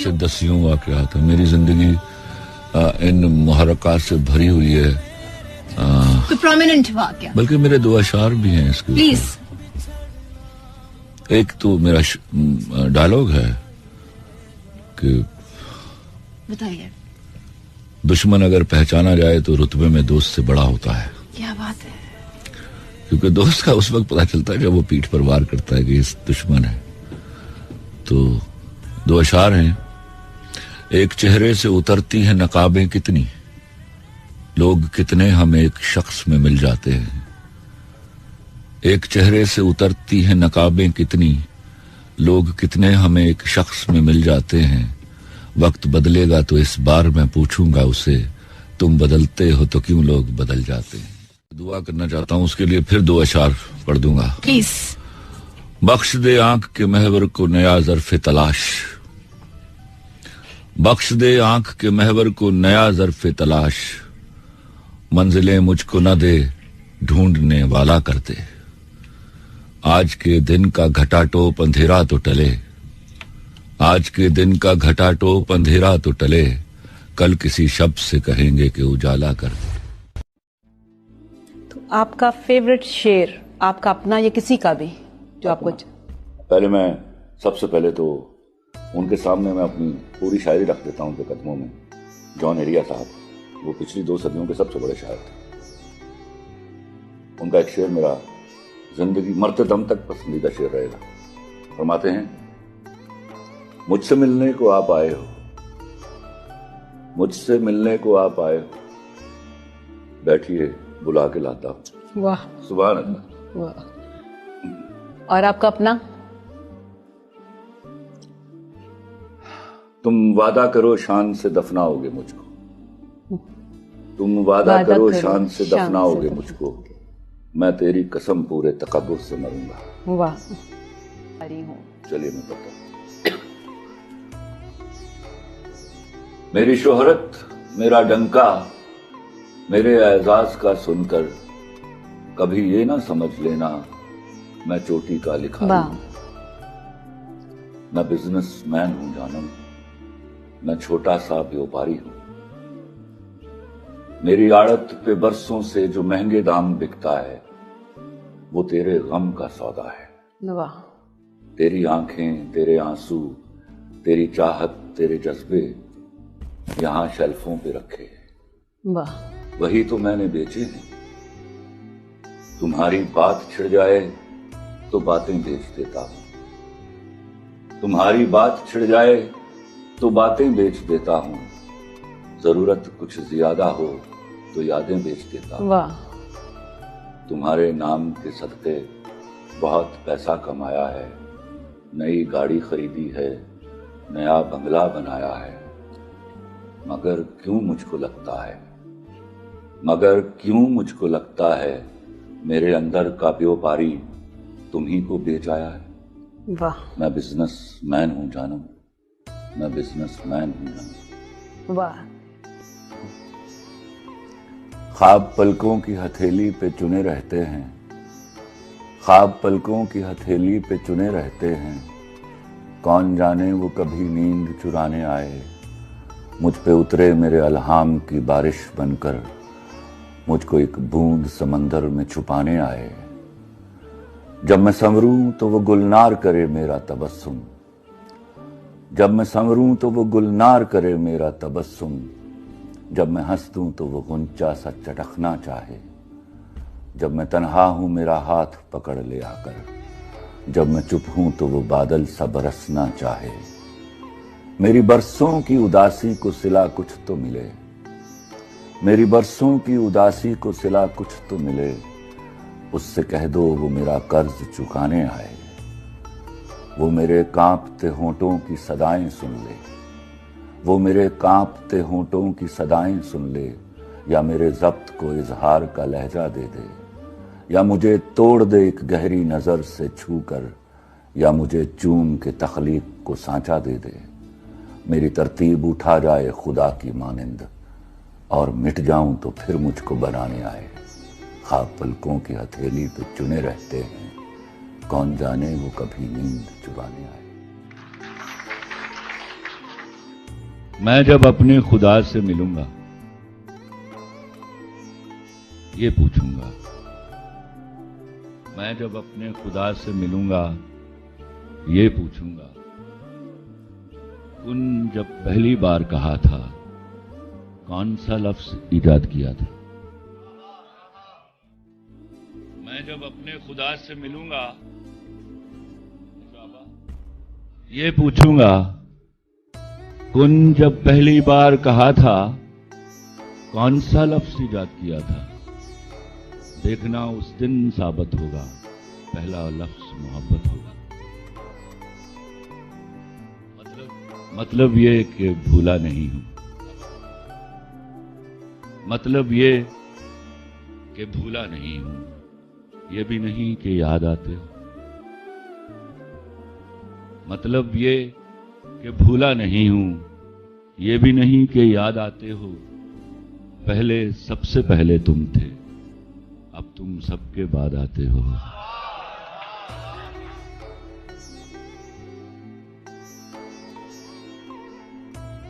ऐसे दसियों वाक़यात हैं। मेरी जिंदगी इन मुहर्रकात से भरी हुई है। कोई प्रोमिनेंट वाक़या? बल्कि मेरे दो अशार भी हैं इसके प्लीज। एक तो मेरा डायलॉग है कि बताइए। दुश्मन अगर पहचाना जाए तो रुतबे में दोस्त से बड़ा होता है। क्या बात है। क्योंकि दोस्त का उस वक्त पता चलता है जब वो पीठ पर वार करता है कि इस दुश्मन है। तो दो अशार हैं। एक चेहरे से उतरती हैं नकाबें कितनी, लोग कितने हम एक शख्स में मिल जाते हैं। एक चेहरे से उतरती हैं नकाबें कितनी, लोग कितने हमें एक शख्स में मिल जाते हैं। वक्त बदलेगा तो इस बार मैं पूछूंगा उसे, तुम बदलते हो तो क्यों लोग बदल जाते हैं। दुआ करना चाहता हूं, उसके लिए फिर दो अशार पढ़ दूंगा। प्लीज। बख्श दे आंख के महवर को नया ज़र्फ़े तलाश, बख्श दे आंख के महवर को नया ज़र्फ़े तलाश, मंजिलें मुझको न दे ढूंढने वाला कर दे। आज के दिन का घटाटोप अंधेरा तो टले, आज के दिन का घटाटोप अंधेरा तो टले, कल किसी शब्द से कहेंगे कि उजाला कर दे। तो आपका फेवरेट शेर, आपका अपना या किसी का भी जो आपको? पहले मैं सबसे पहले तो उनके सामने मैं अपनी पूरी शायरी रख देता हूं उनके कदमों में। जॉन एरिया साहब, वो पिछली 2 सदियों के सबसे बड़े शायर थे। उनका एक शेर मेरा जिंदगी मरते दम तक पसंदीदा शेर रहेगा। फरमाते हैं, मुझसे मिलने को आप आए हो, मुझसे मिलने को आप आए हो, बैठिए बुला के लाता हूं। वाह सुभान अल्लाह। वाह। और आपका अपना? तुम वादा करो शान से दफनाओगे मुझको, तुम वादा करो शान से दफनाओगे मुझको, मैं तेरी कसम पूरे तकब्बुर से मरूंगा। वाह। चलिए मैं बताऊं। मेरी शोहरत मेरा डंका मेरे एजाज का सुनकर कभी ये ना समझ लेना मैं चोटी का लिखा हूं। मैं बिजनेस मैन हूं जानम, मैं छोटा सा व्यापारी हूं। मेरी आड़त पे बरसों से जो महंगे दाम बिकता है वो तेरे गम का सौदा है। वाह। तेरी आंखें, तेरे आंसू, तेरी चाहत, तेरे जज्बे यहां शेल्फों पे रखे हैं। वाह। वही तो मैंने बेचे हैं। तुम्हारी बात छिड़ जाए तो बातें बेच देता हूं, तुम्हारी बात छिड़ जाए तो बातें बेच देता हूं, जरूरत कुछ ज्यादा हो तो यादें बेच देता हूं। वाह। तुम्हारे नाम के सदके बहुत पैसा कमाया है, नई गाड़ी खरीदी है, नया बंगला बनाया है, मगर क्यों मुझको लगता है, मगर क्यों मुझको लगता है मेरे अंदर का व्यापारी तुम ही को बेच आया है। वाह। मैं बिजनेस मैन हूं जानम, मैं बिजनेस मैन हूं जानम। वाह। ख्वाब पलकों की हथेली पे चुने रहते हैं, ख्वाब पलकों की हथेली पे चुने रहते हैं, कौन जाने वो कभी नींद चुराने आए, मुझ पे उतरे मेरे अल्हाम की बारिश बनकर, मुझको एक बूंद समंदर में छुपाने आए। जब मैं संवरूं तो वो गुलनार करे मेरा तबस्सुम, जब मैं संवरूं तो वो गुलनार करे मेरा तबस्सुम, जब मैं हंस दूं तो वो गुंचा सा चटकना चाहे, जब मैं तन्हा हूं मेरा हाथ पकड़ ले आकर, जब मैं चुप हूं तो वो बादल सा बरसना चाहे। मेरी बरसों की उदासी को सिला कुछ तो मिले, मेरी बरसों की उदासी को सिला कुछ तो मिले, उससे कह दो वो मेरा कर्ज चुकाने आए। वो मेरे कांपते होंठों की सदाएं सुन ले, वो मेरे कांपते होंठों की सदाएं सुन ले, या मेरे जब्त को इजहार का लहजा दे दे, या मुझे तोड़ दे एक गहरी नजर से छू कर, या मुझे चूम के तखलीक को सांचा दे दे। मेरी तरतीब उठा जाए खुदा की मानिंद, और मिट जाऊं तो फिर मुझको बनाने आए। ख्वाब पलकों की हथेली पे चुने रहते हैं, कौन जाने वो कभी नींद चुराने आए। میں جب اپنے خدا سے ملوں گا یہ پوچھوں گا، میں جب اپنے خدا سے ملوں گا یہ پوچھوں گا، کن جب پہلی بار کہا تھا کون سا لفظ ایجاد کیا تھا؟ میں جب اپنے خدا سے ملوں گا یہ پوچھوں گا، کن جب پہلی بار کہا تھا کون سا لفظ ایجاد کیا تھا؟ دیکھنا اس دن ثابت ہوگا پہلا لفظ محبت ہوگا۔ مطلب یہ کہ بھولا نہیں ہوں، مطلب یہ کہ بھولا نہیں ہوں، یہ بھی نہیں کہ یاد آتے ہو، مطلب یہ کہ بھولا نہیں ہوں، یہ بھی نہیں کہ یاد آتے ہو، پہلے سب سے پہلے تم تھے، اب تم سب کے بعد آتے ہو۔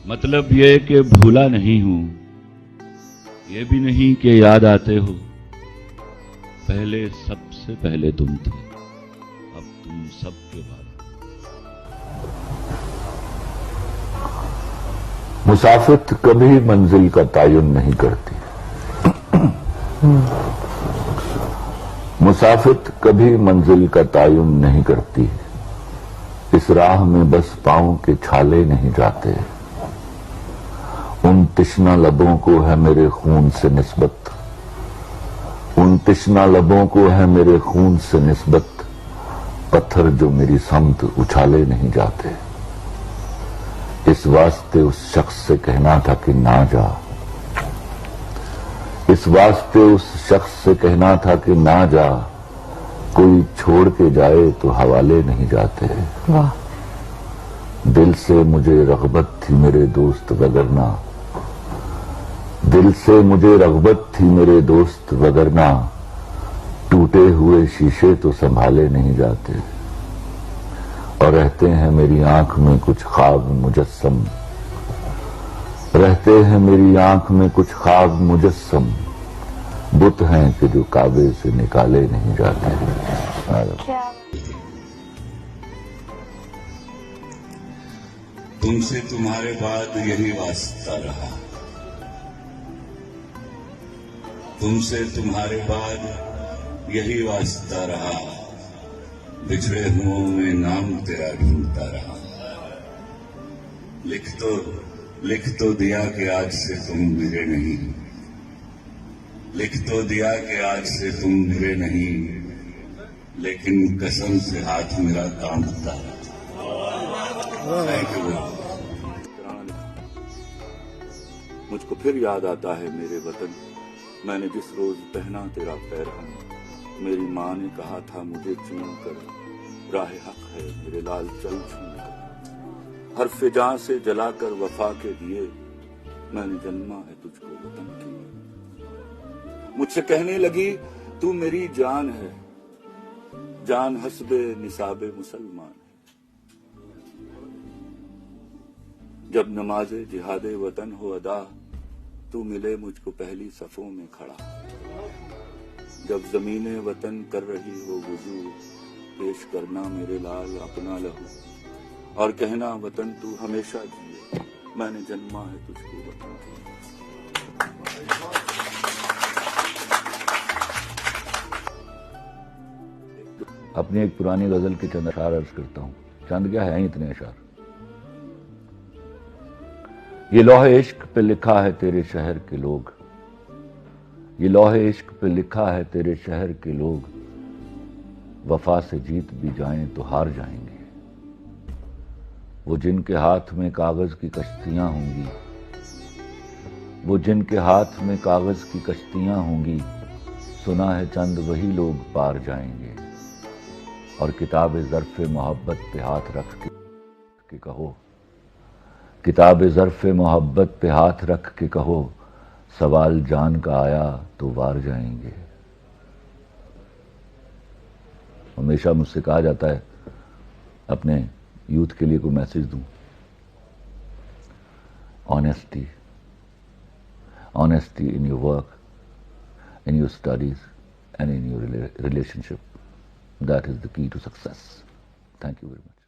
مطلب یہ کہ بھولا نہیں ہوں، یہ بھی نہیں کہ یاد آتے ہو، پہلے سب سے پہلے تم تھے، اب تم سب کے بعد۔ مسافت کبھی منزل کا تعین نہیں کرتی، مسافت کبھی منزل کا تعین نہیں کرتی، اس راہ میں بس پاؤں کے چھالے نہیں جاتے، ان تشنہ لبوں کو ہے میرے خون سے نسبت، ان تشنہ لبوں کو ہے میرے خون سے نسبت، پتھر جو میری سمت اچھالے نہیں جاتے، اس واسطے اس شخص سے کہنا تھا کہ نہ جا، اس واسطے اس شخص سے کہنا تھا کہ نہ جا، کوئی چھوڑ کے جائے تو حوالے نہیں جاتے، واہ، دل سے مجھے رغبت تھی میرے دوست وگرنہ، دل سے مجھے رغبت تھی میرے دوست وگرنہ، ٹوٹے ہوئے شیشے تو سنبھالے نہیں جاتے، اور رہتے ہیں میری آنکھ میں کچھ خواب مجسم، رہتے ہیں میری آنکھ میں کچھ خواب مجسم، بت ہیں کہ جو کعبے سے نکالے نہیں جاتے۔ تم سے تمہارے بعد یہی واسطہ رہا، تم سے تمہارے بعد یہی واسطہ رہا، بچھڑے ہوں میں نام تیرا ڈھونڈتا رہا، لکھ تو دیا کہ آج سے تم میرے نہیں، لکھ تو دیا کہ آج سے تم میرے نہیں، لیکن قسم سے ہاتھ میرا کانپتا ہے۔ مجھ کو پھر یاد آتا ہے میرے وطن، میں نے جس روز پہنا تیرا پیرہن، میری ماں نے کہا تھا مجھے چون کر، راہ حق ہے میرے لال چل چھون کر، حرف جاں سے جلا کر وفا کے دیے، میں نے جنما ہے تجھ کو وطن کے لیے، مجھ سے کہنے لگی تو میری جان ہے، جان حسب نصاب مسلمان ہے، جب نماز جہاد وطن ہو ادا، تو ملے مجھ کو پہلی صفوں میں کھڑا، جب زمین وطن کر رہی ہو وضو، پیش کرنا میرے لال اپنا لہو، اور کہنا وطن تو ہمیشہ جیے، میں نے جنما ہے تجھ کو وطن کے لیے۔ اپنی ایک پرانی غزل کے چند اشعار عرض کرتا ہوں، چند کیا ہیں اتنے اشعار۔ یہ لوح عشق پہ لکھا ہے تیرے شہر کے لوگ، یہ لوح عشق پہ لکھا ہے تیرے شہر کے لوگ، وفا سے جیت بھی جائیں تو ہار جائیں گے، وہ جن کے ہاتھ میں کاغذ کی کشتیاں ہوں گی، وہ جن کے ہاتھ میں کاغذ کی کشتیاں ہوں گی، سنا ہے چند وہی لوگ پار جائیں گے، اور کتاب ظرف محبت پہ ہاتھ رکھ کے کہو، کتاب ظرف محبت پہ ہاتھ رکھ کے کہو، سوال جان کا آیا تو وار جائیں گے۔ ہمیشہ مجھ سے کہا جاتا ہے اپنے یوتھ کے لیے کوئی میسج دوں honesty in your work, in your studies, and in your relationship. That is the key to success. Thank you very much.